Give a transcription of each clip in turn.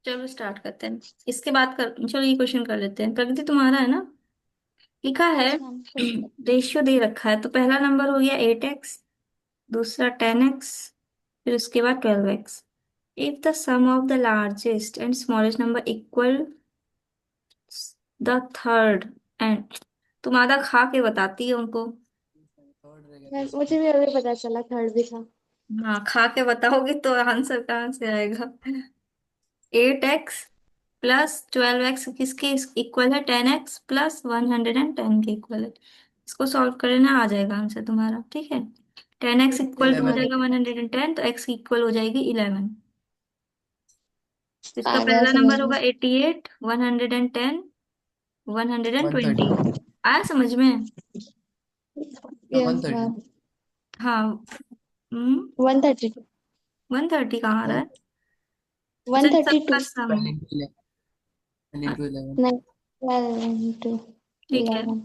चलो स्टार्ट करते हैं। इसके बाद कर, चलो ये क्वेश्चन कर लेते हैं। प्रगति तुम्हारा है ना? लिखा है, यस मैम पूछिए। रेशियो दे रखा है, तो पहला नंबर हो गया 8x, दूसरा 10x, फिर उसके बाद 12x। If the sum of the largest and smallest number equal the third and, तुम आधा खा के बताती है उनको। थर्ड रह गया मैं तीसरा। मुझे भी अभी पता चला थर्ड भी था। हाँ, खा के बताओगे तो आंसर कहाँ से आएगा? 8x प्लस 12x किसके इक्वल है? 10x प्लस 110 के इक्वल है। इसको सॉल्व करना आ जाएगा आंसर तुम्हारा, ठीक है। 10x इक्वल टू हो 11। जाएगा 110, तो x इक्वल हो जाएगी 11। तो इसका आ गया पहला समझ नंबर में। होगा 88, 110, 120। 130। आया समझ में? One yes thirty ma'am. हाँ। हम्म। 132। 130 कहाँ आ रहा वन है? अच्छा, वन इन थर्टी सबका टू सम। 12 इंटू 11। 12 इंटू 11। नहीं, 12 into ठीक है, 11।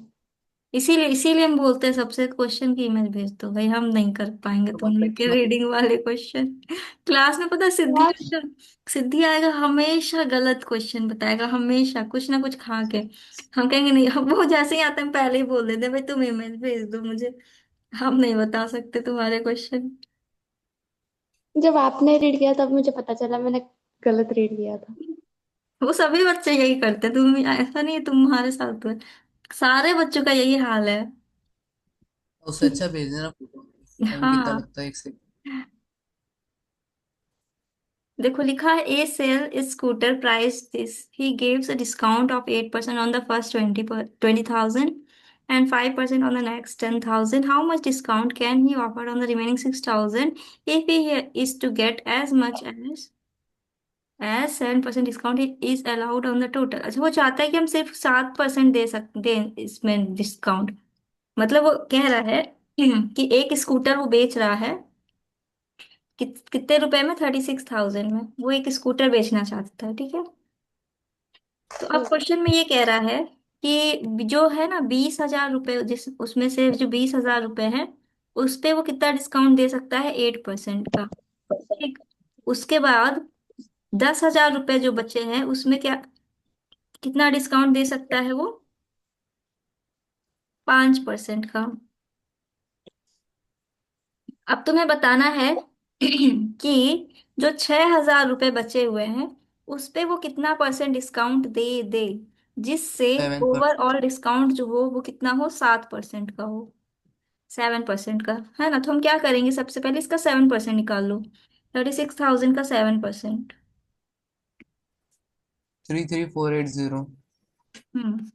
इसीलिए इसीलिए हम बोलते हैं सबसे क्वेश्चन की इमेज भेज दो भाई, हम नहीं कर पाएंगे तो तुम लोग के 130 वाले। रीडिंग वाले क्वेश्चन। क्लास में पता है, सिद्धि यार आएगा। सिद्धि आएगा, हमेशा गलत क्वेश्चन बताएगा, हमेशा कुछ ना कुछ खा के। हम कहेंगे नहीं, हम वो जैसे ही आते हैं पहले ही बोल देते हैं भाई तुम इमेज भेज दो मुझे, हम नहीं बता सकते तुम्हारे क्वेश्चन। जब आपने रीड किया तब मुझे पता चला मैंने गलत रीड किया था। वो सभी बच्चे यही करते हैं, तुम ऐसा नहीं है तुम्हारे साथ तो है। सारे बच्चों का यही हाल है। उससे अच्छा भेज देना फोटो। टाइम कितना हाँ, लगता है एक से। देखो लिखा है, a sale scooter price this, he gives a discount of 8% on the first 20,000 and 5% on the next 10,000. How much discount can he offer on the remaining 6,000 if he is to get as 7% discount is allowed on the total? अच्छा, वो चाहता है कि हम सिर्फ 7% दे सकते दें इसमें डिस्काउंट। मतलब वो कह रहा है कि एक स्कूटर वो बेच रहा है, कितने रुपए में? 36,000 में वो एक स्कूटर बेचना चाहता है, ठीक है। तो अब क्वेश्चन में ये कह रहा है कि जो है ना 20,000 रुपये, जिस उसमें से जो 20,000 रुपये है, उस पे वो कितना डिस्काउंट दे सकता है? 8% का, ठीक। उसके बाद 10,000 रुपये जो बचे हैं उसमें क्या, कितना डिस्काउंट दे सकता है वो? 5% का। अब तुम्हें बताना है कि जो 6,000 रुपये बचे हुए हैं उस पे वो कितना परसेंट डिस्काउंट दे दे, जिससे 7 पर। ओवरऑल डिस्काउंट जो हो वो कितना हो? 7% का हो। 7% का है ना? तो हम क्या करेंगे, सबसे पहले इसका 7% निकाल लो। 36,000 का 7%। 33480। हम्म।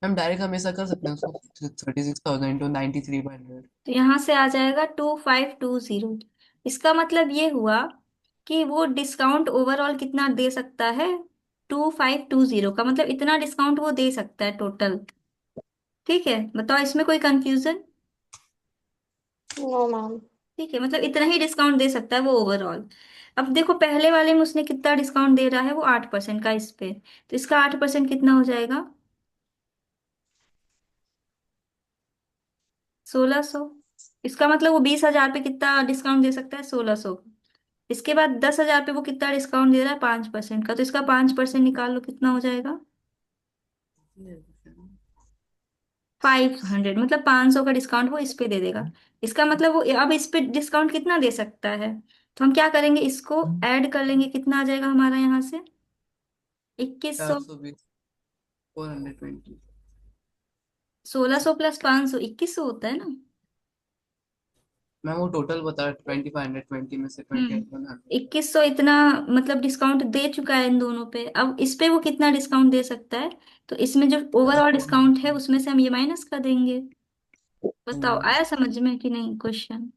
हम डायरेक्ट हमेशा कर सकते हैं उसको। 36,000 इंटू 93/100। तो यहाँ से आ जाएगा 2520। इसका मतलब ये हुआ कि वो डिस्काउंट ओवरऑल कितना दे सकता है? 2520 का मतलब इतना डिस्काउंट वो दे सकता है टोटल। ठीक है, बताओ इसमें कोई कंफ्यूजन? No ma'am. ठीक है, मतलब इतना ही डिस्काउंट दे सकता है वो ओवरऑल। अब देखो पहले वाले में उसने कितना डिस्काउंट दे रहा है? वो 8% का इस पे, तो इसका 8% कितना हो जाएगा? 1,600। इसका मतलब वो 20,000 पे कितना डिस्काउंट दे सकता है? 1,600। इसके बाद 10,000 पे वो कितना डिस्काउंट दे रहा है? 5% का, तो इसका 5% निकाल लो, कितना हो जाएगा? 500, मतलब 500 का डिस्काउंट वो इस पे दे देगा। इसका मतलब वो अब इस पे डिस्काउंट कितना दे सकता है? तो हम क्या करेंगे, इसको ऐड कर लेंगे, कितना आ जाएगा हमारा यहाँ से? 2,100। 420। 420। 1,600 प्लस 500 2,100 होता है ना? मैं वो टोटल बता, 2520 में से हम्म। 28,100। 2,100 इतना मतलब डिस्काउंट दे चुका है इन दोनों पे, अब इस पे वो कितना डिस्काउंट दे सकता है? तो इसमें जो ओवरऑल डिस्काउंट है उसमें से हम ये माइनस कर देंगे। बताओ हम्म। आया समझ में कि नहीं क्वेश्चन?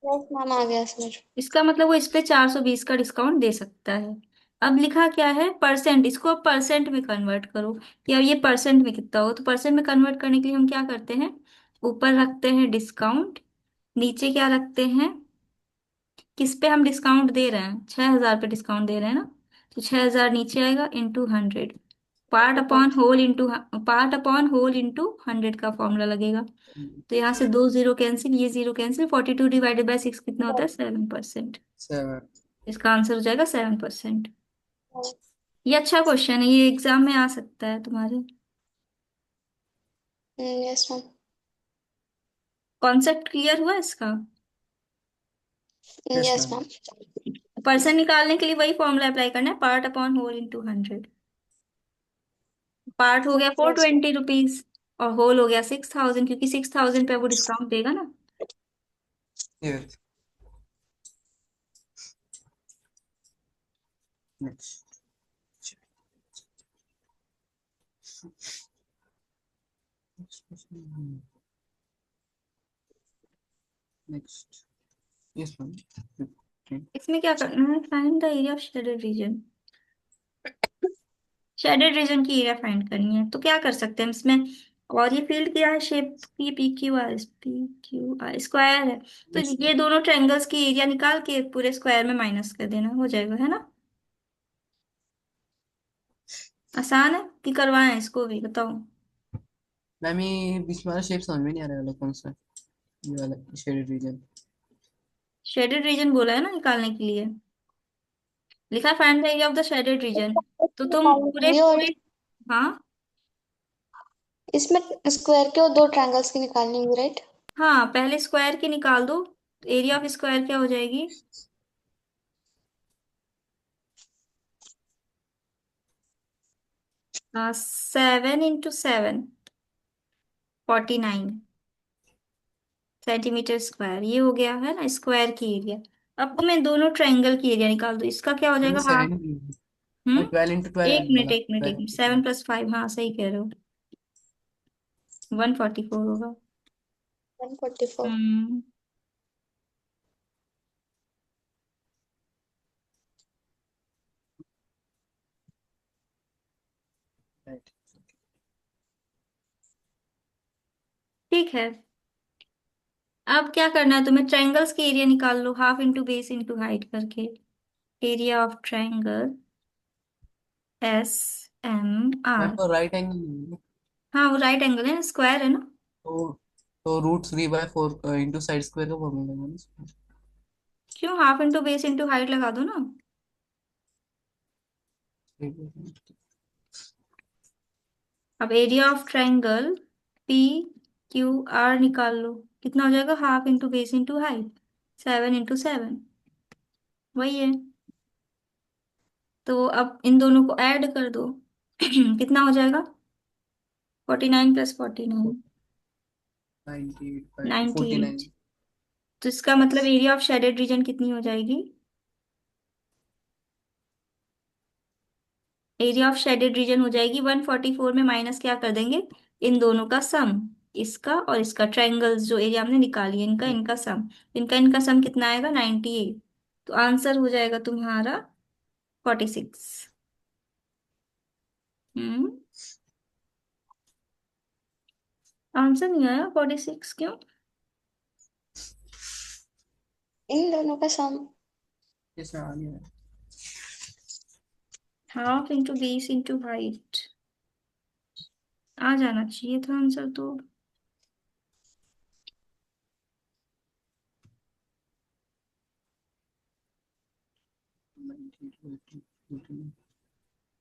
यस मैम आ गया समझ। इसका मतलब वो इस पे 420 का डिस्काउंट दे सकता है। अब लिखा क्या है? परसेंट, इसको अब परसेंट में कन्वर्ट करो कि अब ये परसेंट में कितना हो। तो परसेंट में कन्वर्ट करने के लिए हम क्या करते हैं, ऊपर रखते हैं डिस्काउंट, नीचे क्या रखते हैं? किस पे हम डिस्काउंट दे रहे हैं, 6,000 पे डिस्काउंट दे रहे हैं ना, तो 6,000 नीचे आएगा into 100। Part upon whole into 100 का फॉर्मूला लगेगा। तो यहाँ से दो जीरो कैंसिल, ये जीरो कैंसिल, 42 डिवाइडेड बाई 6 कितना होता है, 7%। 7। इसका आंसर हो जाएगा 7%। ये अच्छा क्वेश्चन है, ये एग्जाम में आ सकता है तुम्हारे। Yes ma'am. कॉन्सेप्ट क्लियर हुआ इसका। Yes yes ma'am. Ma'am. Percent निकालने के लिए वही फॉर्मूला अप्लाई करना है, part upon whole into 100। Part हो गया four yes ma'am. Twenty rupees और होल हो गया 6,000, क्योंकि 6,000 पे वो डिस्काउंट देगा ना। Yes. Next. Next. Yes ma'am. 15। इसमें क्या करना है, find the area of shaded region. Shaded region की एरिया फाइंड करनी है, तो क्या कर सकते हैं हम इसमें। और ये फील्ड क्या है, शेप की पी क्यू आर स्क्वायर है। तो यस ये दोनों ट्रायंगल्स की एरिया निकाल के पूरे स्क्वायर में माइनस कर देना, हो जाएगा, है ना। आसान है कि करवाएं इसको भी, बताओ। मैम, ये बीच वाला शेप समझ में नहीं आ रहा वाला कौन सा है? ये वाला शेडेड रीजन। शेडेड रीजन बोला है ना निकालने के लिए, लिखा find the area of the shaded region. तो तुम पूरे ये और पूरे हाँ। इसमें स्क्वायर के और दो ट्रायंगल्स की निकालनी होगी, राइट? हाँ, पहले स्क्वायर की निकाल दो, एरिया ऑफ स्क्वायर क्या हो जाएगी। 7 into 7 49 सेंटीमीटर स्क्वायर, ये हो गया है ना स्क्वायर की एरिया। अब तुम्हें दोनों ट्रायंगल की एरिया निकाल दो, इसका क्या हो मैम जाएगा, हाफ। 7। हम्म। 12 into 12 एक आने मिनट वाला। एक मिनट एक 12 minute, into seven 12। Plus five हाँ सही कह रहे हो, 144 होगा। 144। हम्म। राइट। ठीक है। अब क्या करना है तुम्हें, ट्रायंगल्स की एरिया निकाल लो, half into base into height करके। Area of triangle ma'am SMR। तो राइट एंगल नहीं है। हाँ वो राइट एंगल है, स्क्वायर है ना। तो √3/4 इंटू साइड स्क्वायर का फॉर्मूला है ना। क्यों, half into base into height लगा दो ना। अब एरिया ऑफ ट्रायंगल PQR निकाल लो, कितना हो जाएगा, half into base into height, 7 into 7, वही है। तो अब इन दोनों को ऐड कर दो कितना हो जाएगा, 49 + 49, 98। 98/49। तो इसका मतलब एरिया ऑफ शेडेड रीजन कितनी हो जाएगी, एरिया ऑफ शेडेड रीजन हो जाएगी 144 में माइनस क्या कर देंगे, इन दोनों का सम, इसका और इसका, ट्रायंगल्स जो एरिया हमने निकाली है इनका इनका सम, इनका सम कितना आएगा, 98। तो आंसर हो जाएगा तुम्हारा 46। हम्म। आंसर नहीं आया 46 क्यों। इन दोनों का सम। इसमें आ गया। Half into base into height, आ जाना चाहिए था आंसर तो।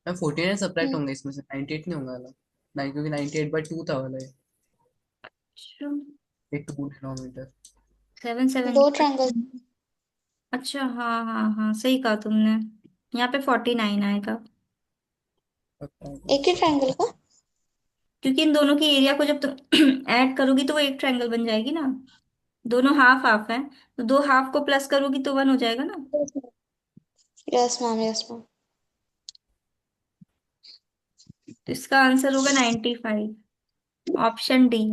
मैम 49 सब्ट्रैक्ट होंगे इसमें से, 98 नहीं होगा वाला। नहीं, क्योंकि 98/2 था वाला ये। ये 2 डिनोमीटर। 7 7। दो ट्रायंगल। अच्छा हाँ हाँ हाँ सही कहा तुमने, यहाँ पे 49 आएगा, एक ही ट्रायंगल का। क्योंकि इन दोनों की एरिया को जब तुम ऐड करोगी तो वो एक ट्रायंगल बन जाएगी ना। दोनों हाफ हाफ है, तो दो हाफ को प्लस करोगी तो 1 हो जाएगा ना। Yes ma'am, yes ma'am. तो इसका आंसर होगा 95, ऑप्शन डी।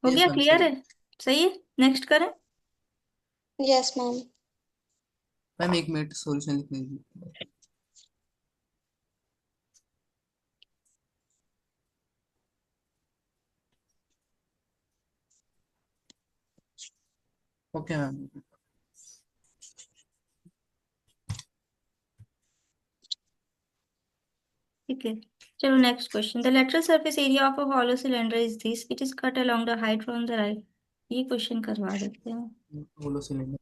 हो यस गया, मैम, क्लियर सही। है। सही है, नेक्स्ट करें। Yes ma'am. Ma'am 1 minute solution लिखने दीजिए। Okay ma'am. ठीक है, चलो next question. The lateral surface area of a hollow cylinder is this, it is cut along the height from the right. ये क्वेश्चन करवा देते हैं। Hollow cylinder.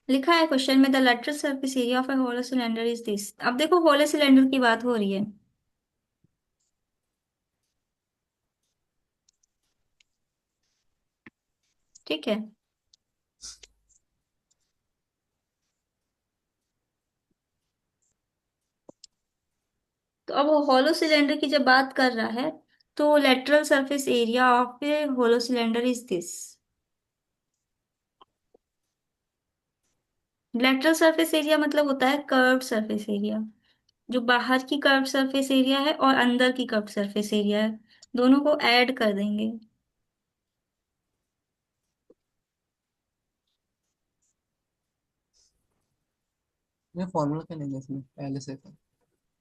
लिखा है क्वेश्चन में, the lateral surface area of a hollow cylinder is this. अब देखो hollow cylinder की बात हो रही है, ठीक है। तो अब वो हॉलो सिलेंडर की जब बात कर रहा है, तो lateral surface area of A hollow cylinder is this. Lateral surface area मतलब होता है कर्व्ड सरफेस एरिया, जो बाहर की कर्व्ड सरफेस एरिया है और अंदर की कर्व्ड सरफेस एरिया है, दोनों को ऐड कर देंगे। ये फॉर्मूला क्या लेंगे इसमें पहले से था।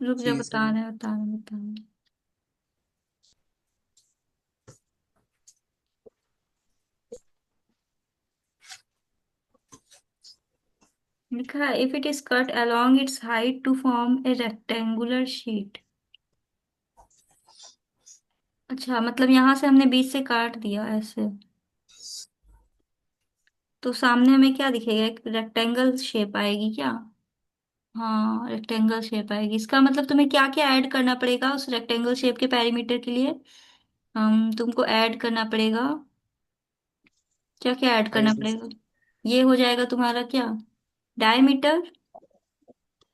रुक जा, सी से बता रहे बता रहे बता रहे। लिखा है, if it is cut along its height to form a rectangular sheet. अच्छा, मतलब यहाँ से हमने बीच से काट दिया ऐसे, तो सामने हमें क्या दिखेगा, एक रेक्टेंगल शेप आएगी क्या? हाँ, रेक्टेंगल शेप आएगी। इसका मतलब तुम्हें क्या क्या ऐड करना पड़ेगा उस रेक्टेंगल शेप के पेरीमीटर के लिए? तुमको ऐड करना पड़ेगा, क्या क्या ऐड करना हाइट। पड़ेगा? ये हो जाएगा तुम्हारा क्या, डायमीटर,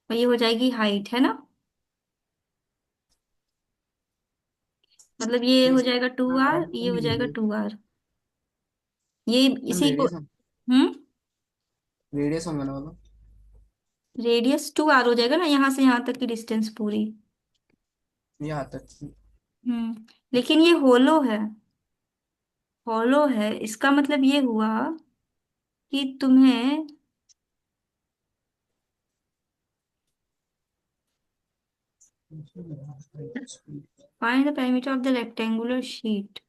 और ये हो जाएगी हाइट, है ना? मतलब ये हो जाएगा टू मैम आर, ऐड ये हो करनी जाएगा रेडियस। 2R। ये मैम इसी को। रेडियस। हम्म। रेडियस होगा ना वाला। रेडियस 2R हो जाएगा ना, यहाँ से यहाँ तक की डिस्टेंस पूरी। ये आता है। लेकिन ये होलो है, हॉलो है, इसका मतलब ये हुआ कि तुम्हें find the perimeter of the rectangular sheet.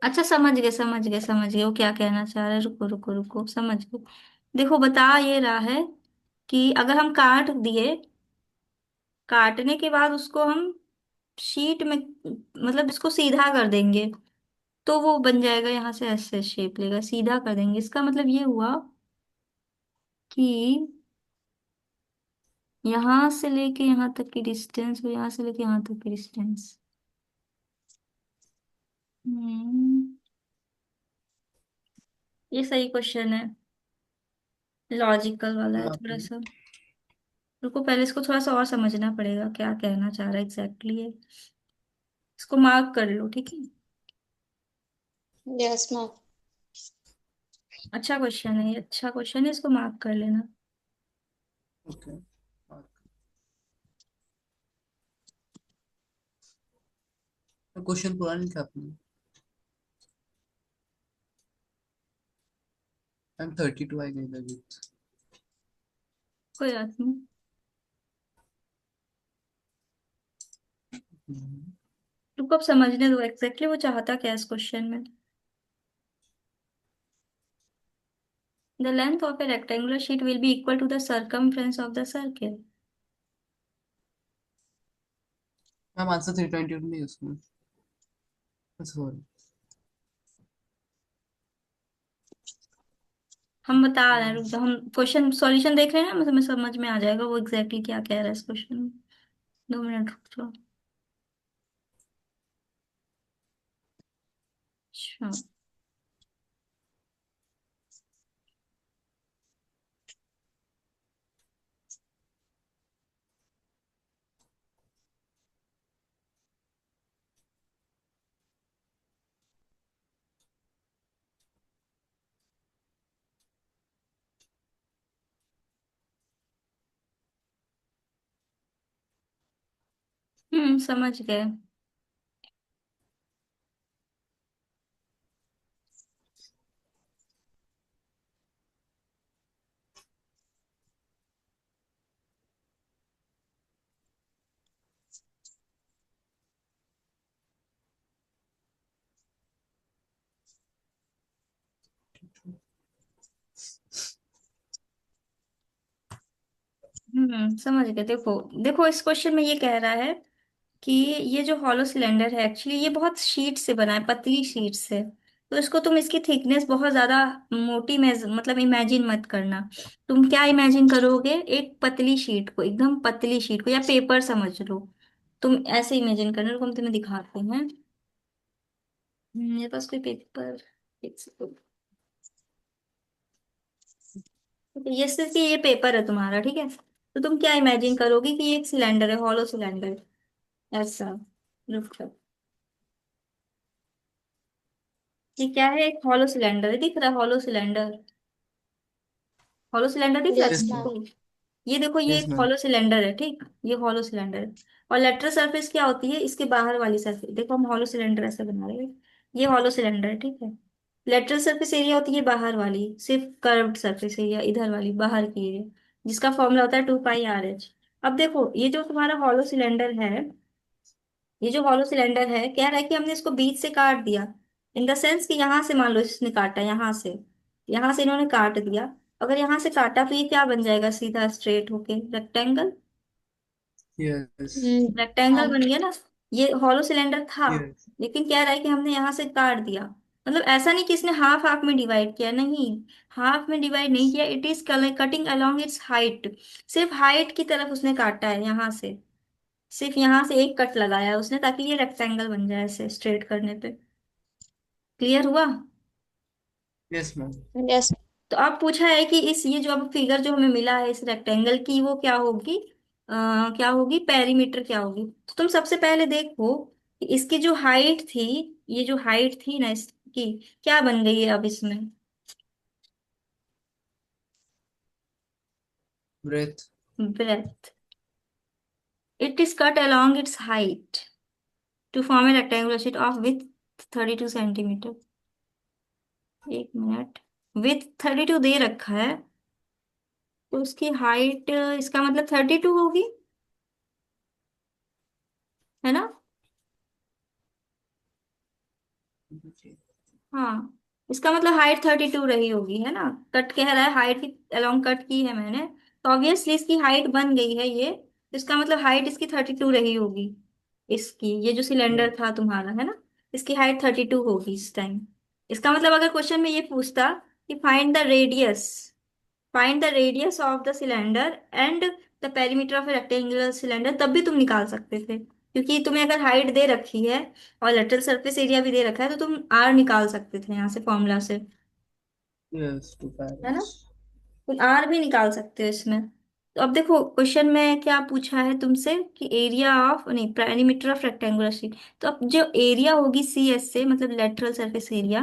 अच्छा, समझ गए समझ गए समझ गए, वो क्या कहना चाह रहे हैं, रुको रुको रुको, समझ गए। देखो बता ये रहा है कि अगर हम काट दिए, काटने के बाद उसको हम शीट में, मतलब इसको सीधा कर देंगे, तो वो बन जाएगा, यहाँ से ऐसे शेप लेगा, सीधा कर देंगे। इसका मतलब ये हुआ कि यहाँ से लेके यहाँ तक की डिस्टेंस, और यहाँ से लेके यहाँ तक की डिस्टेंस। हम्म, ये सही क्वेश्चन है, लॉजिकल वाला है थोड़ा आपने सा। रुको, पहले इसको थोड़ा सा और समझना पड़ेगा, क्या कहना चाह रहा है एग्जैक्टली है। इसको मार्क कर लो, ठीक है। Yes ma'am. अच्छा क्वेश्चन है ये, अच्छा क्वेश्चन है, इसको मार्क कर लेना। ओके। क्वेश्चन पूरा नहीं किया आपने। मैम 32 आई गई लगी। कोई बात नहीं। रुको, अब समझने दो एग्जैक्टली वो चाहता क्या है इस क्वेश्चन में। The length of a rectangular sheet will be equal to the circumference of the circle. Ma'am answer 320 नहीं है उसमें। सॉरी। हम बता रहे हैं, रुक जाओ, हम क्वेश्चन सॉल्यूशन देख रहे हैं ना, हमें समझ में आ जाएगा वो एग्जैक्टली क्या कह रहा है इस क्वेश्चन में। 2 मिनट रुक जाओ। अच्छा। समझ गए। समझ गए। देखो देखो, इस क्वेश्चन में ये कह रहा है कि ये जो हॉलो सिलेंडर है एक्चुअली ये बहुत शीट से बना है, पतली शीट से। तो इसको तुम इसकी थिकनेस बहुत ज्यादा मोटी मतलब इमेजिन मत करना। तुम क्या इमेजिन करोगे, एक पतली शीट को, एकदम पतली शीट को, या पेपर समझ लो। तुम ऐसे इमेजिन करना, रुको हम तुम्हें दिखाते हैं। मेरे पास कोई पेपर, एक सेकंड। ये सिर्फ ये पेपर है तुम्हारा, ठीक है। तो तुम क्या इमेजिन करोगे कि ये एक सिलेंडर है, हॉलो सिलेंडर, ऐसा। रुक जाओ। ये क्या है, एक हॉलो सिलेंडर है, दिख रहा है हॉलो सिलेंडर। हॉलो सिलेंडर दिख रहा है यस यस तुमको मैम। मैम। कोई? ये देखो, ये यस एक मैम। हॉलो सिलेंडर है, ठीक। ये हॉलो सिलेंडर है। और लेटरल सरफेस क्या होती है, इसके बाहर वाली सरफेस। देखो हम हॉलो सिलेंडर ऐसे बना रहे हैं। ये हॉलो सिलेंडर है, ठीक है। लेटरल सरफेस एरिया होती है बाहर वाली, सिर्फ कर्व्ड सरफेस एरिया, इधर वाली बाहर की एरिया, जिसका फॉर्मूला होता है 2πRH। अब देखो, ये जो तुम्हारा हॉलो सिलेंडर है, ये जो हॉलो सिलेंडर है, कह रहा है कि हमने इसको बीच से काट दिया। इन द सेंस कि यहाँ से मान लो इसने काटा, यहाँ से इन्होंने काट दिया। अगर यहाँ से काटा तो ये क्या बन जाएगा, सीधा स्ट्रेट होके रेक्टेंगल। यस रेक्टेंगल हाँ। बन गया ना। ये हॉलो सिलेंडर था, यस लेकिन कह रहा है कि हमने यहाँ से काट दिया। मतलब ऐसा नहीं कि इसने हाफ हाफ में डिवाइड किया, नहीं। हाफ में डिवाइड नहीं किया, it is cutting along its height. सिर्फ हाइट की तरफ उसने काटा है यहाँ से। सिर्फ यहाँ से एक कट लगाया है उसने, ताकि ये रेक्टेंगल बन जाए ऐसे स्ट्रेट करने पे। क्लियर हुआ? Yes ma'am. यस। तो अब पूछा है कि इस ये जो अब फिगर जो हमें मिला है इस रेक्टेंगल की, वो क्या होगी, क्या होगी, पेरीमीटर क्या होगी। तो तुम सबसे पहले देखो कि इसकी जो हाइट थी, ये जो हाइट थी ना इसकी, क्या बन गई है अब इसमें। Breadth. Breadth. It is cut along its height to form a rectangular sheet of with 32 centimetre. एक मिनट। विथ 32 दे रखा है, तो उसकी हाइट इसका मतलब 32 होगी, है ना। हाँ, इसका मतलब हाइट 32 रही होगी, है ना। कट कह रहा है, हाइट की अलोंग कट की है मैंने, तो ऑब्वियसली इसकी हाइट बन गई है ये। तो इसका मतलब हाइट इसकी 32 रही होगी। इसकी, ये जो सिलेंडर था तुम्हारा, है ना, इसकी हाइट 32 होगी इस टाइम। इसका मतलब अगर क्वेश्चन में ये पूछता कि find the radius of the cylinder and the perimeter of a rectangular cylinder, तब भी तुम निकाल सकते थे, क्योंकि तुम्हें अगर हाइट दे रखी है और लेटरल सरफेस एरिया भी दे रखा है, तो तुम आर निकाल सकते थे यहाँ से फॉर्मूला से, यस टू है ना। पैरेंट्स। तुम आर भी निकाल सकते हो इसमें। तो अब देखो क्वेश्चन में क्या पूछा है तुमसे कि एरिया ऑफ, नहीं, पेरीमीटर ऑफ रेक्टेंगुलर शीट। तो अब जो एरिया होगी सी एस से, मतलब lateral surface area,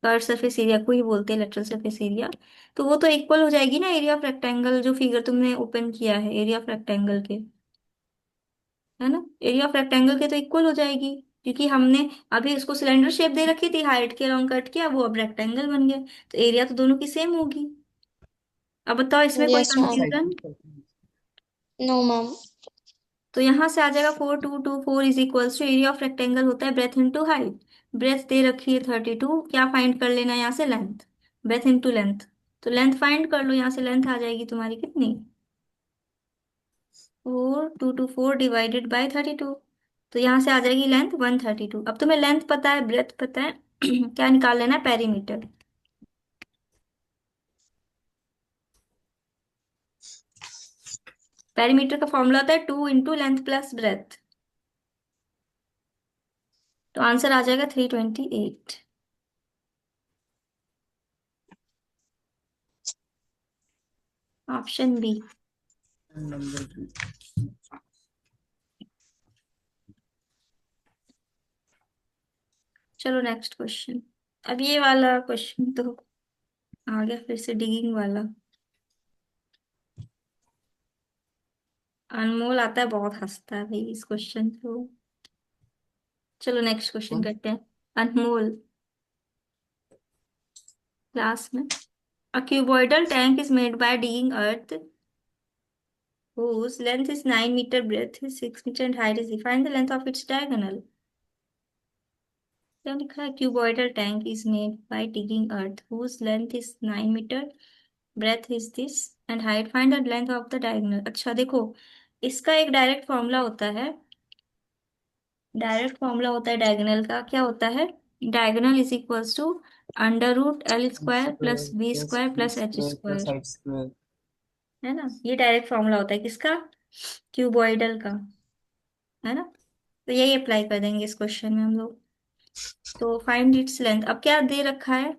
curve surface area को ही बोलते हैं लेटरल सरफेस एरिया। तो वो तो इक्वल हो जाएगी ना एरिया ऑफ रेक्टेंगल, जो फिगर तुमने ओपन किया है एरिया ऑफ रेक्टेंगल के, है ना। एरिया ऑफ रेक्टेंगल के तो इक्वल हो जाएगी, क्योंकि हमने अभी उसको सिलेंडर शेप दे रखी थी, हाइट के अलोंग कट किया, वो अब रेक्टेंगल बन गया। तो एरिया तो दोनों की सेम होगी। अब बताओ इसमें कोई yes ma'am. Confusion. No ma'am. तो यहां से आ जाएगा 4224 is equals to, area of rectangle होता है ब्रेथ इंटू हाइट। ब्रेथ दे रखी है 32, क्या फाइंड कर लेना यहाँ से, लेंथ। Breadth into length. तो लेंथ फाइंड कर लो, यहाँ से लेंथ आ जाएगी तुम्हारी कितनी, 4224 डिवाइडेड बाई 32। तो यहाँ से आ जाएगी लेंथ 132। अब तुम्हें लेंथ पता है, ब्रेथ पता है, क्या निकाल लेना है, पेरीमीटर। पेरीमीटर का फॉर्मूला होता है 2 × लेंथ प्लस ब्रेथ। तो आंसर आ जाएगा 328। Option B. नंबर 2। चलो नेक्स्ट क्वेश्चन। अब ये वाला क्वेश्चन तो आ गया फिर से डिगिंग वाला। अनमोल आता है, बहुत हंसता है भाई इस क्वेश्चन को। चलो नेक्स्ट क्वेश्चन कौन? करते हैं। अनमोल, क्लास में। A cuboidal tank is made by digging earth whose length is 9 meter, breadth is 6 meter and height is defined the length of its diagonal। क्या लिखा है, cuboidal tank is made by digging earth whose length is 9 meter, breadth is this and height, find the length of the diagonal. अच्छा देखो, इसका एक direct formula होता है। Direct formula होता है डायगोनल का, क्या होता है? Diagonal is equals to under root L square plus square B plus square B plus H square plus square. Height square. है ना, ये डायरेक्ट फॉर्मूला होता है किसका? क्यूबॉइडल का। है ना, तो यही अप्लाई कर देंगे इस क्वेश्चन में हम लोग। तो फाइंड इट्स लेंथ, अब क्या दे रखा है?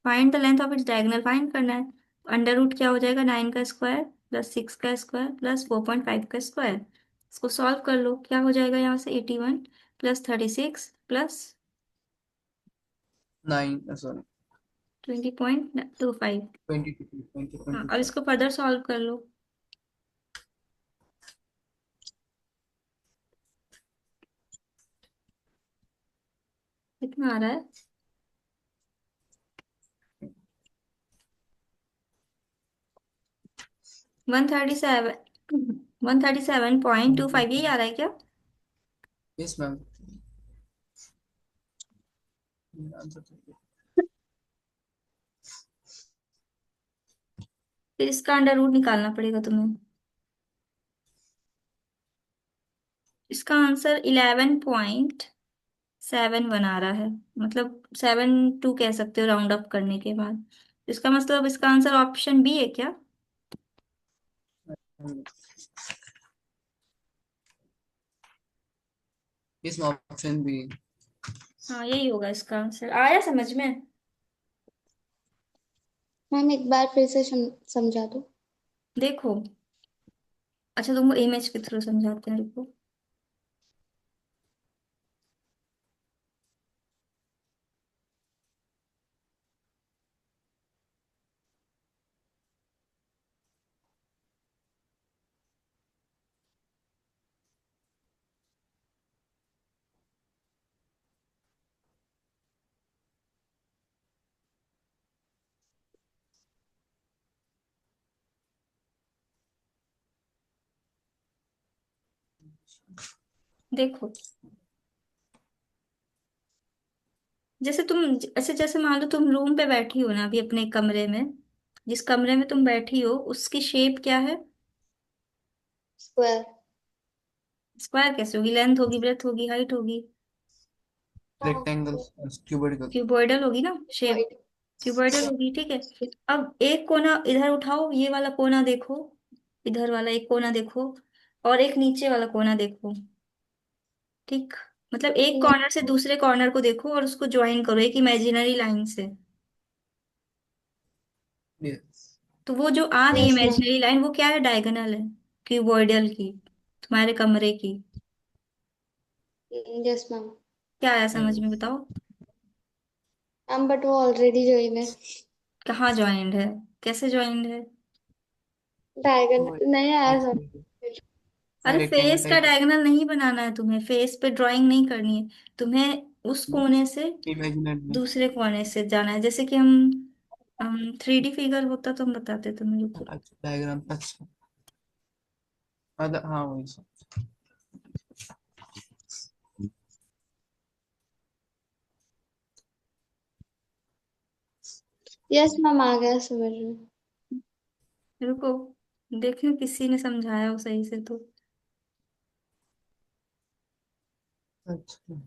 Find the length of its diagonal find करना है। अंडर रूट क्या हो जाएगा? 9 का स्क्वायर प्लस 6 का स्क्वायर प्लस 4.5 का स्क्वायर। इसको सॉल्व कर लो, क्या हो जाएगा यहाँ से? 81 प्लस 36 प्लस 9 सॉरी 20.25। 22 20 हाँ, अब 25। इसको फर्दर सॉल्व कर लो। कितना आ रहा है? 137, 137.25 यही आ रहा है क्या? यस मैम, आंसर तो फिर इसका अंडर रूट निकालना पड़ेगा तुम्हें। इसका आंसर 11.71 आ रहा है, मतलब 72 कह सकते हो राउंड अप करने के बाद। इसका मतलब इसका आंसर ऑप्शन बी है क्या? इस ऑप्शन भी। हाँ यही होगा इसका आंसर। आया समझ में? मैम एक बार फिर से समझा दो। देखो, अच्छा तुमको इमेज के थ्रू समझाते हैं, रुको। देखो, जैसे तुम, ऐसे जैसे मान लो तुम रूम पे बैठी हो ना अभी अपने कमरे में। जिस कमरे में तुम बैठी हो उसकी शेप क्या है? स्क्वायर। स्क्वायर कैसे होगी? लेंथ होगी, ब्रेथ होगी, हाइट होगी। Rectangle, cubicle. क्यूबॉइडल होगी ना शेप। क्यूबॉइड। क्यूबॉइडल होगी, ठीक है। अब एक कोना इधर उठाओ, ये वाला कोना देखो। इधर वाला एक कोना देखो, और एक नीचे वाला कोना देखो। ठीक, मतलब एक कॉर्नर से दूसरे कॉर्नर को देखो और उसको ज्वाइन करो एक इमेजिनरी लाइन से। यस। तो वो जो आ रही है यस मैम। इमेजिनरी लाइन, वो क्या है? डायगोनल है, क्यूबॉइडल की, तुम्हारे कमरे की। Yes ma'am. क्या आया समझ में, बताओ। मैम बट वो ऑलरेडी ज्वाइन है। कहाँ ज्वाइंट है? कैसे ज्वाइंट है? डायगोनल नहीं आया सर। हाँ, अरे रेक्टेंगल फेस का टाइप। डायगोनल नहीं बनाना है तुम्हें, फेस पे ड्राइंग नहीं करनी है तुम्हें। उस कोने से इमेजिनरी। दूसरे कोने से जाना है, जैसे कि हम 3D फिगर होता तो हम बताते तुम्हें, रुको। अच्छा डायग्राम, अच्छा। हाँ वही सब। यस मैम आ गया समझ में। रुको, देखियो किसी ने समझाया हो सही से तो। अच्छा।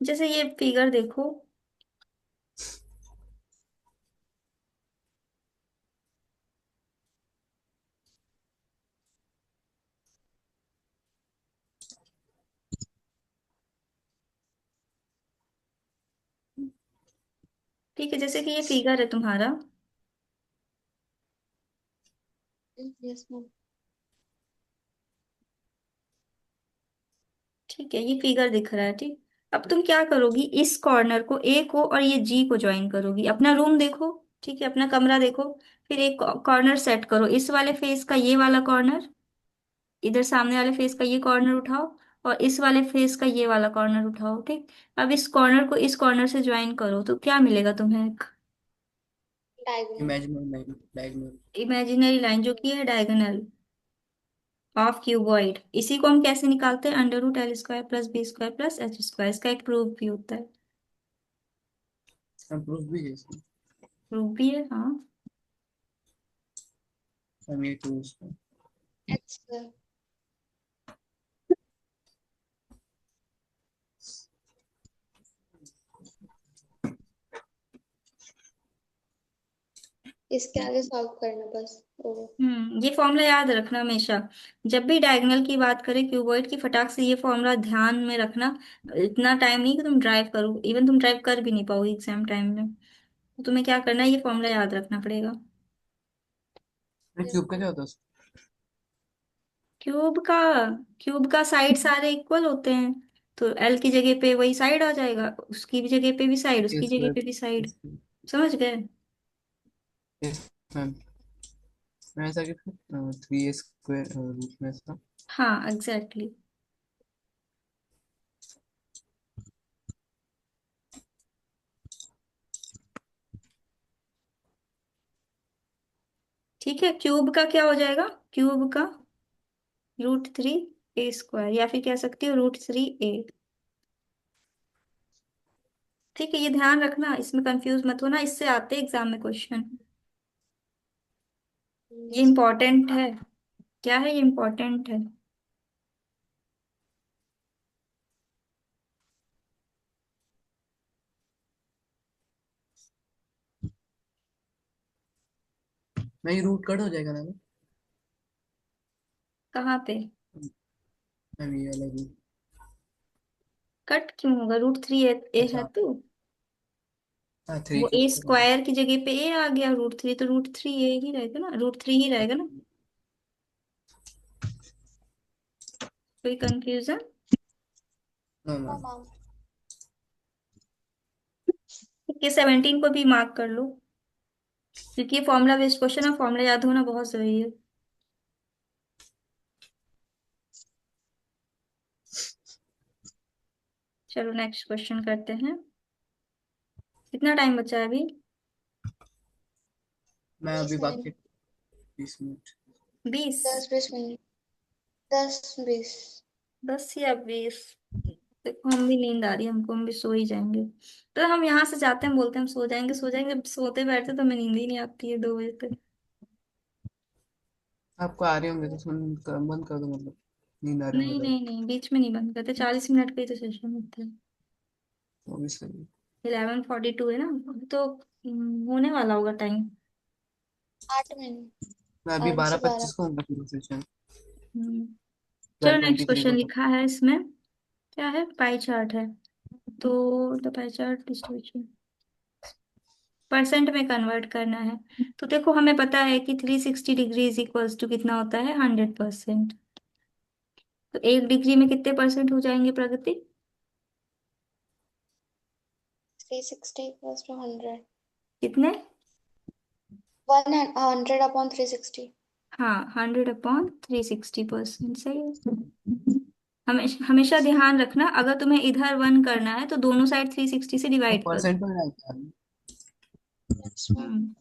जैसे ये फिगर देखो। ठीक है, जैसे कि ये फिगर है तुम्हारा। Yes ma'am. ठीक है, ये फिगर दिख रहा है, ठीक। अब तुम क्या करोगी, इस कॉर्नर को ए को और ये जी को ज्वाइन करोगी। अपना रूम देखो, ठीक है, अपना कमरा देखो। फिर एक कॉर्नर सेट करो, इस वाले फेस का ये वाला कॉर्नर, इधर सामने वाले फेस का ये कॉर्नर उठाओ, और इस वाले फेस का ये वाला कॉर्नर उठाओ, ठीक। अब इस कॉर्नर को इस कॉर्नर से ज्वाइन करो तो क्या मिलेगा तुम्हें? Diagonal. Imaginary line, diagonal. Imaginary line जो कि है डायगोनल ऑफ क्यूबॉइड, इसी को हम कैसे निकालते हैं, under root L square plus B square plus H square, इसका एक प्रूफ भी होता है। हम प्रूफ भी है इसमें। प्रूफ भी है हाँ। हम ये टू उसमें। अच्छा, इसके आगे सॉल्व करना बस। ओ, ये फॉर्मूला याद रखना हमेशा, जब भी डायगोनल की बात करें क्यूबॉइड की, फटाक से ये फॉर्मूला ध्यान में रखना। इतना टाइम नहीं कि तुम ड्राइव करो, इवन तुम ड्राइव कर भी नहीं पाओगे एग्जाम टाइम में, तो तुम्हें क्या करना है, ये फॉर्मूला याद रखना पड़ेगा। क्यूब का क्या होता है क्यूब का, क्यूब का साइड सारे इक्वल होते हैं, तो एल की जगह पे वही साइड आ जाएगा, उसकी भी जगह पे भी साइड, ए उसकी जगह स्क्वायर? पे भी साइड। समझ गए? मैम, मैं ऐसा कि 3 a² रूट में ऐसा। हाँ एग्जैक्टली। ठीक है, क्यूब का क्या हो जाएगा, क्यूब का √3 a² या फिर कह सकती हो √3 a। ठीक है, ये ध्यान रखना, इसमें कंफ्यूज मत होना, इससे आते एग्जाम में क्वेश्चन। ये yes, इम्पोर्टेंट है। क्या है, ये इम्पोर्टेंट है। मैं ये रूट कट हो जाएगा ना मैम? कहाँ पे? मैम ये वाला रूट। कट क्यों होगा, √3 a है अच्छा। तो। हाँ, थ्री वो ए कट होगा। स्क्वायर की जगह पे ए आ गया, √3 तो √3 a ही रहेगा ना, √3 ही रहेगा ना। कोई कंफ्यूजन? नो हाँ मैम। मैम। के 17 को भी मार्क कर लो, क्योंकि ये फॉर्मूला बेस्ड क्वेश्चन है, फॉर्मूला याद होना बहुत जरूरी है। चलो नेक्स्ट क्वेश्चन करते हैं। कितना टाइम बचा है अभी? मैं अभी 20 मिनट। बाकी 20 मिनट। 20? 10-20 मिनट। 10-20। 10 या 20? देखो हम भी, नींद आ रही है हमको, हम भी सो ही जाएंगे। तो हम यहाँ से जाते हैं, बोलते हैं हम सो जाएंगे सो जाएंगे, जब सोते बैठते तो हमें नींद ही नहीं आती है 2 बजे तक। आपको आ रहे होंगे तो बंद कर दो, मतलब नींद आ रहे होंगे नहीं तो। नहीं नहीं, बीच में नहीं बंद करते, 40 मिनट का ही तो सेशन होता है। वो भी सही है। 11:42 है ना, अभी तो होने वाला होगा टाइम। 8 मिनट। मैं अभी 8 से 12। 12:25 को होगा फिर सेशन। चलो twelve next twenty three question को तो। लिखा है इसमें, क्या है, पाई चार्ट है। तो the pie chart distribution percent में कन्वर्ट करना है। तो देखो हमें पता है कि 360 डिग्री इज इक्वल्स टू कितना होता है, 100%। तो 1 डिग्री में कितने परसेंट हो जाएंगे प्रगति? 360 + 100। कितने? 100/360। हाँ, 100/360% सही है। हमेशा हमेशा ध्यान रखना, अगर तुम्हें इधर 1 करना है तो दोनों साइड 360 से वो डिवाइड कर दो। परसेंट में डालता है। Yes ma'am. हम्म,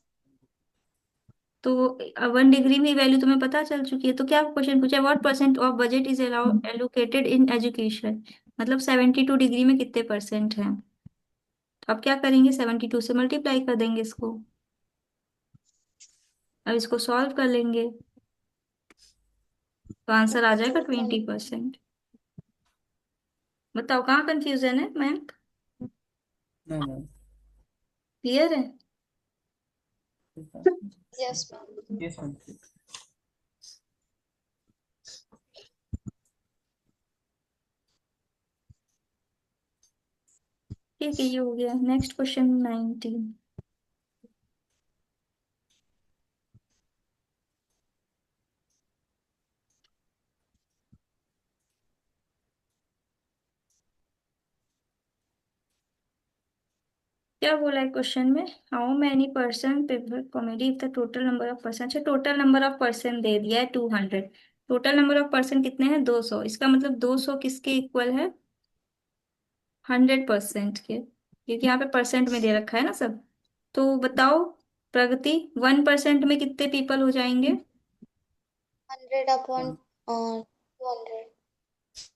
तो 1 डिग्री में वैल्यू तुम्हें पता चल चुकी है, तो क्या क्वेश्चन पूछा है, what percent of budget is allocated in education, मतलब 72 डिग्री में कितने परसेंट हैं। तो अब क्या करेंगे, 72 से मल्टीप्लाई कर देंगे इसको, अब इसको सॉल्व कर लेंगे, तो आंसर आ जाएगा 20%। बताओ कहाँ कंफ्यूजन है मैम? No ma'am. क्लियर है? Yes ma'am. Yes ma'am. ठीक है, ये हो गया, नेक्स्ट क्वेश्चन 19। क्या बोला है क्वेश्चन में, how many person prefer comedy if the total number of person, अच्छा टोटल नंबर ऑफ पर्सन दे दिया है 200, टोटल नंबर ऑफ पर्सन कितने हैं, 200, इसका मतलब 200 किसके इक्वल है, 100% के, क्योंकि यहाँ पे परसेंट में दे रखा है ना सब। तो बताओ प्रगति 1% में कितने पीपल हो जाएंगे? 100 अपॉन 200।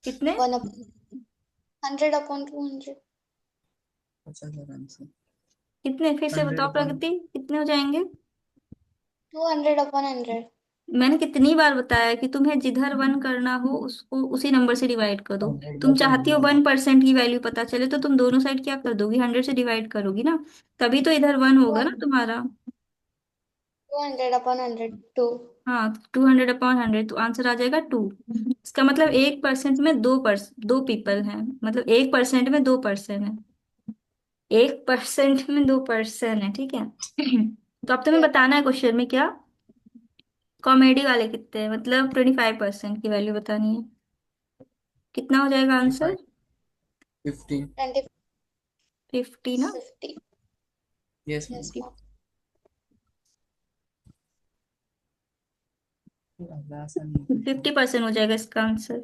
कितने? 100 अपॉन 200। अच्छा सर आंसर। कितने फिर से 100 बताओ अपॉन प्रगति, कितने हो जाएंगे? 200 अपॉन 100। मैंने कितनी बार बताया कि तुम्हें जिधर वन करना हो उसको उसी नंबर से डिवाइड कर दो। 100 तुम बाय चाहती हो 100। 1% की वैल्यू पता चले तो तुम दोनों साइड क्या कर दोगी, 100 से डिवाइड करोगी ना, तभी तो इधर वन होगा ना तुम्हारा। 200 अपॉन 100 2। हाँ, 200/100 तो आंसर आ जाएगा 2। इसका मतलब 1% में दो पीपल हैं, मतलब 1% में 2 पर्सन है। 1% में 2 पर्सन है, ठीक है। तो अब तुम्हें बताना है क्वेश्चन में क्या, कॉमेडी वाले कितने हैं, मतलब 25% की वैल्यू बतानी है। कितना हो जाएगा आंसर? 50। 20 50 ना? 50। Yes yes ma'am. मैम। आसान नहीं पूछना। 50% हो जाएगा इसका आंसर।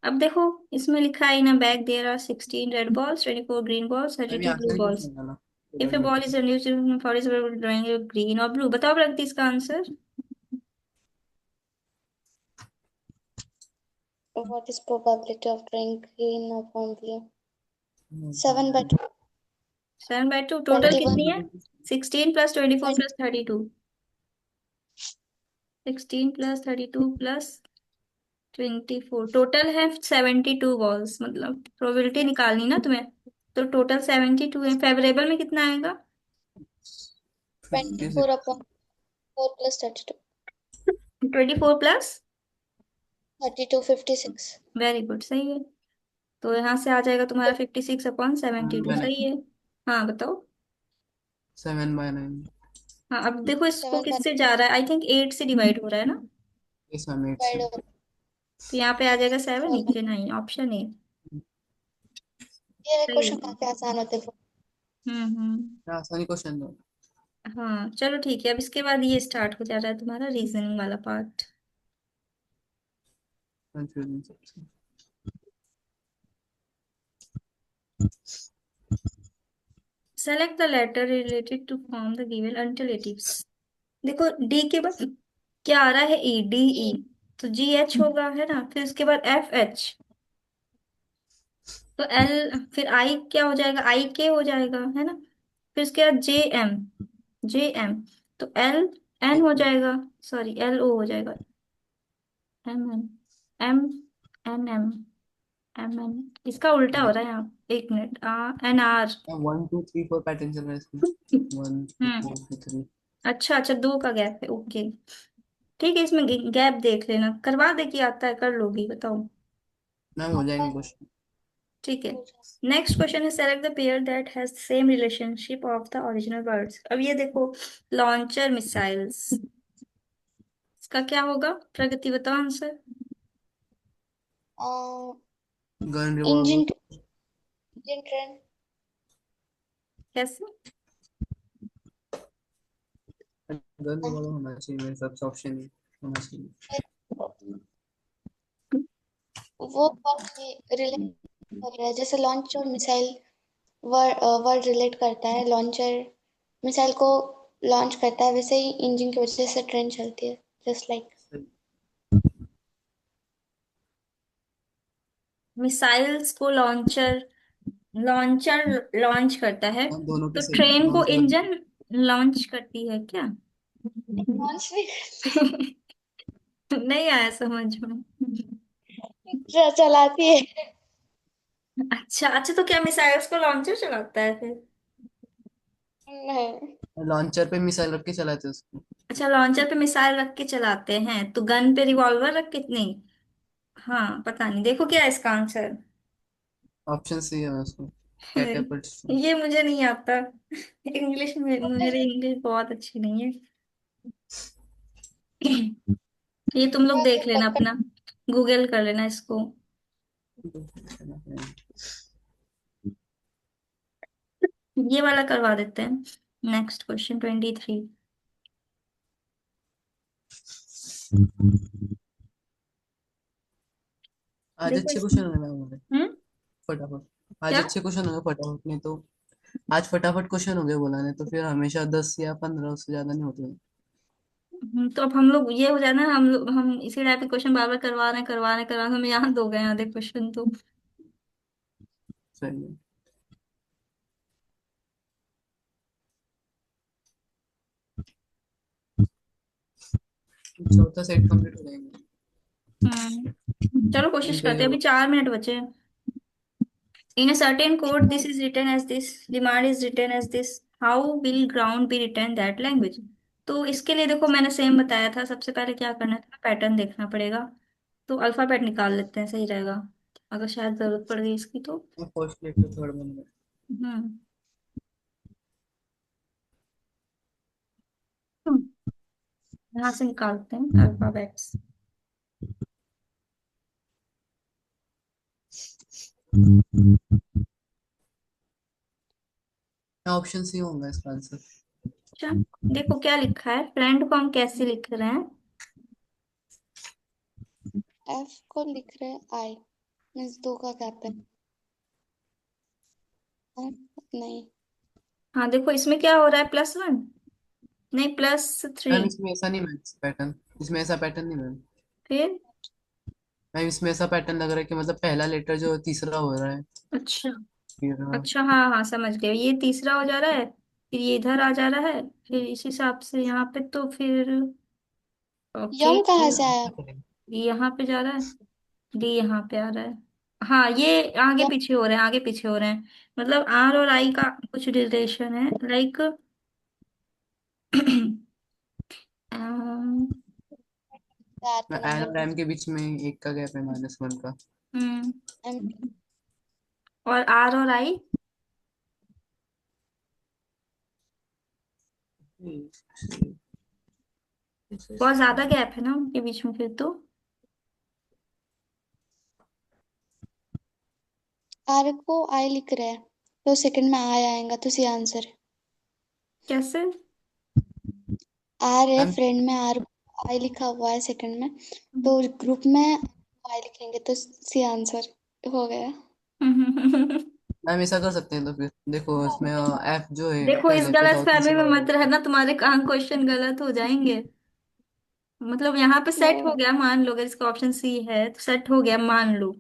अब देखो, इसमें लिखा है ना, bag there are 16 red balls, 24 green balls, thirty ma'am ये टू ब्लू आसान ही बॉल्स। क्वेश्चन था ना। If a ball is unused, for is drawing green और ब्लू। बताओ प्रगति इसका answer. What is probability of drawing green upon blue? 7/2। 7/2 total 21। कितनी है? 16 plus 24 20। Plus 32। 16 plus 32 plus 24, total है 72 बॉल्स, मतलब प्रोबेबिलिटी निकालनी ना तुम्हें। तो टोटल 72 है, फेवरेबल में कितना आएगा? 56। 24/4 प्लस 32। 24 प्लस। 32 56। वेरी गुड, सही है। तो यहाँ से आ जाएगा तुम्हारा 56/72, सही है। हाँ बताओ। 7/9। हाँ, अब देखो इसको 7 बाय किससे जा रहा है, आई थिंक 8 से डिवाइड हो रहा है ना। यस मैम 8 से। डिवाइड तो यहाँ पे आ जाएगा 7, 4। नीचे 9, ऑप्शन ए। ये सही क्वेश्चन है। काफी आसान होते हैं। हम्म। आसानी क्वेश्चन दो। हाँ चलो ठीक है, अब इसके बाद ये स्टार्ट हो जा रहा है तुम्हारा रीजनिंग वाला पार्ट। कंफ्यूजन सबसे। Select the letter related to form the given alternatives. देखो डी के बाद क्या आ रहा है, ई, डी ई। ई। तो जी एच होगा, है ना, फिर उसके बाद एफ एच। तो एल, फिर आई क्या हो जाएगा, आई के हो जाएगा, है ना। फिर उसके बाद जे एम, जे एम। तो एल एन हो जाएगा, सॉरी एल ओ हो जाएगा। M N, M N M, M N. इसका उल्टा हो रहा है यहाँ, एक मिनट, एन आर। 1 2 3 4 पैटर्न चल रहा है इसमें। 1 2 हम्म। 4 2 3। अच्छा अच्छा, दो का गैप है, ओके। ठीक है, इसमें गैप देख लेना, करवा दे कि आता है, कर लोगी, बताओ। मैम हो जाएंगे क्वेश्चन। ठीक है। नेक्स्ट क्वेश्चन है, select the pair that has same relationship of the original words. अब ये देखो, लॉन्चर मिसाइल्स, इसका क्या होगा, प्रगति बताओ answer. Gun engine revolver. Engine train. कैसे? गन रिवॉल्वर होना चाहिए मेरे सबसे ऑप्शन ही होना चाहिए। वो वर्ड रिलेट कर रहा है, जैसे लॉन्च और मिसाइल वर्ड रिलेट करता है। लॉन्चर मिसाइल को लॉन्च करता है, वैसे ही इंजन की वजह से ट्रेन चलती है। Just like. सही। मिसाइल्स को लॉन्चर, लॉन्चर लॉन्च करता है, हाँ दोनों के तो सही ट्रेन को लॉन्च गन। इंजन लॉन्च करती है क्या? लॉन्च भी नहीं आया समझ में। चलाती है। अच्छा अच्छा, तो क्या मिसाइल्स को लॉन्चर चलाता है फिर? नहीं। लॉन्चर पे मिसाइल रख के चलाते हैं उसको। अच्छा, लॉन्चर पे मिसाइल रख के चलाते हैं, तो गन पे रिवॉल्वर रख के नहीं। हाँ पता नहीं, देखो क्या है इसका आंसर। ऑप्शन सी है उसको। कैटेपल्ट। ये मुझे नहीं आता, इंग्लिश में मेरी इंग्लिश बहुत अच्छी नहीं है। ये तुम लोग देख लेना अपना, गूगल कर लेना इसको। ये वाला करवा देते हैं। Next question 23। आज देखो अच्छे इसमें, क्वेश्चन है मैम हमारे। हम्म, फटाफट आज क्या? अच्छे क्वेश्चन हो गए फटाफट, नहीं तो आज फटाफट क्वेश्चन हो गए बोला, नहीं तो फिर हमेशा 10 या 15 उससे ज्यादा नहीं होते। तो अब हम लोग ये हो जाए ना, हम इसी टाइप के क्वेश्चन बार बार करवा रहे हैं, हमें याद हो गए आधे क्वेश्चन तो। सही है। चौथा सेट कंप्लीट हो जाएगा। चलो कोशिश इनके करते हैं, जो अभी 4 मिनट बचे हैं। In a certain code, this is written as this, demand is written as this. How will ground be written that language? तो इसके लिए देखो मैंने सेम बताया था, सबसे पहले क्या करना था, पैटर्न देखना पड़ेगा। तो अल्फाबेट निकाल लेते हैं, सही रहेगा, अगर शायद जरूरत पड़ गई इसकी तो। फर्स्ट लेटर थर्ड बन गया। हम्म यहाँ से निकालते हैं अल्फाबेट्स। ऑप्शन सी होगा इसका आंसर। अच्छा, देखो क्या लिखा है, फ्रेंड को हम कैसे लिख रहे हैं। एफ को लिख रहे हैं आई, मीन्स दो का गैप है। नहीं। हाँ देखो इसमें क्या हो रहा है, +1, नहीं +3। मैम इसमें ऐसा नहीं, मैम पैटर्न, इसमें ऐसा पैटर्न नहीं मैम। फिर मैम इसमें ऐसा पैटर्न लग रहा है कि मतलब पहला लेटर जो तीसरा हो रहा है। अच्छा, फिर अच्छा हाँ हाँ समझ गए, ये तीसरा हो जा रहा है, फिर ये इधर आ जा रहा है, फिर इस हिसाब से यहाँ पे तो फिर ओके, यंग कहाँ फिर से आया? ये यहाँ पे जा रहा है, डी यहाँ पे आ रहा है। हाँ ये आगे यंग पीछे हो रहे हैं, आगे पीछे हो रहे हैं, मतलब आर और आई का कुछ रिलेशन है, लाइक आर मैं के एन नंबर और एम के बीच में एक का गैप है -1 का। एम। और आर और आई बहुत ज्यादा गैप है ना उनके बीच में फिर तो। आर को आई लिख रहे हैं तो सेकंड में आई आएगा, तो सी आंसर है। कैसे? आर है मैम फ्रेंड में, आर आई लिखा हुआ है सेकंड में, तो ग्रुप में आई लिखेंगे तो सी आंसर हो गया। मैम ऐसा कर सकते हैं तो फिर देखो इसमें एफ जो है देखो इस पहले पे था गलत और फहमी में तीसरा मत होगा। रहना, तुम्हारे काम क्वेश्चन गलत हो जाएंगे। मतलब यहाँ पे सेट हो नो। गया, मान लो अगर इसका ऑप्शन सी है तो सेट हो गया मान लो।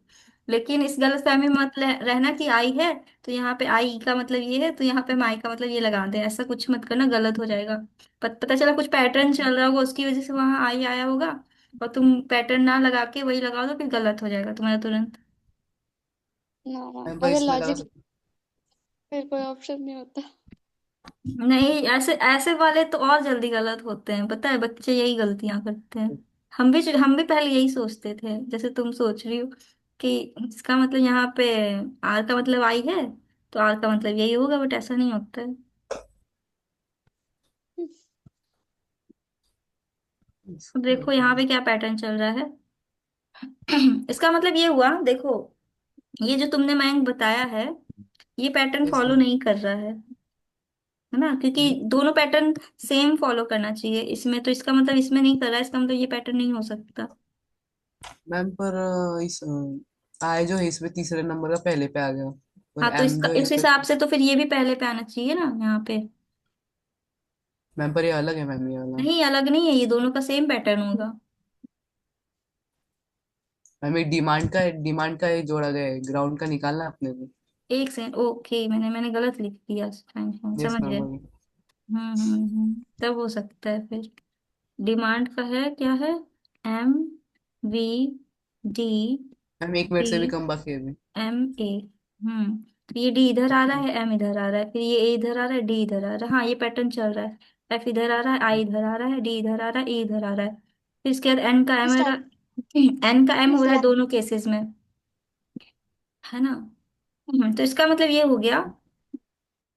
लेकिन इस गलत फहमी में मत रहना कि आई है तो यहाँ पे आई का मतलब ये है, तो यहाँ पे माई का मतलब ये लगा दे, ऐसा कुछ मत करना, गलत हो जाएगा। पता चला कुछ पैटर्न चल रहा होगा उसकी वजह से वहां आई आया होगा, और तुम पैटर्न ना लगा के वही लगाओ तो फिर गलत हो जाएगा तुम्हारा तुरंत। नो, मैम पर अगर इसमें लगा लॉजिक सकते फिर कोई ऑप्शन नहीं होता। नहीं, ऐसे ऐसे वाले तो और जल्दी गलत होते हैं, पता है, बच्चे यही गलतियां करते हैं। हैं। हम भी पहले यही सोचते थे जैसे तुम सोच रही हो, कि इसका मतलब यहाँ पे आर का मतलब आई है, तो आर का मतलब यही होगा, बट ऐसा नहीं होता है। अब देखो यहाँ पे क्या पैटर्न चल रहा है। इसका मतलब ये हुआ, देखो ये जो तुमने मैंग बताया है, ये पैटर्न यस फॉलो मैम। नहीं कर रहा है ना, क्योंकि दोनों पैटर्न सेम फॉलो करना चाहिए इसमें, तो इसका मतलब इसमें नहीं कर रहा है, इसका मतलब ये पैटर्न नहीं हो सकता। मैम पर इस आई जो है इसमें तीसरे नंबर का पहले पे आ गया, और हाँ तो एम इसका जो है इस इसमें। हिसाब से तो फिर ये भी पहले पे आना चाहिए ना यहाँ पे। मैम पर ये अलग है मैम, ये वाला। नहीं अलग नहीं है, ये दोनों का सेम पैटर्न होगा। मैम ये डिमांड का ये जोड़ा गया है, ग्राउंड का निकालना है अपने को। एक सेकंड, ओके, मैंने गलत लिख दिया, फाइन फाइन, यस समझ मैम गए। वही। तब हो सकता है फिर। डिमांड का है क्या है, MVD मैम 1 मिनट से भी कम बाकी है अभी। MA। तो ये डी इधर आ रहा है, एम इधर आ रहा है, फिर ये ए इधर आ रहा है, डी इधर आ रहा है, हाँ ये पैटर्न चल रहा है। एफ इधर आ रहा है, आई इधर आ रहा है, डी इधर आ रहा है, ई इधर आ रहा है, फिर इसके बाद एन का एम हो रहा स्टार्ट है, एन का एम हो रहा है से दोनों केसेस में, है ना। तो इसका मतलब ये हो गया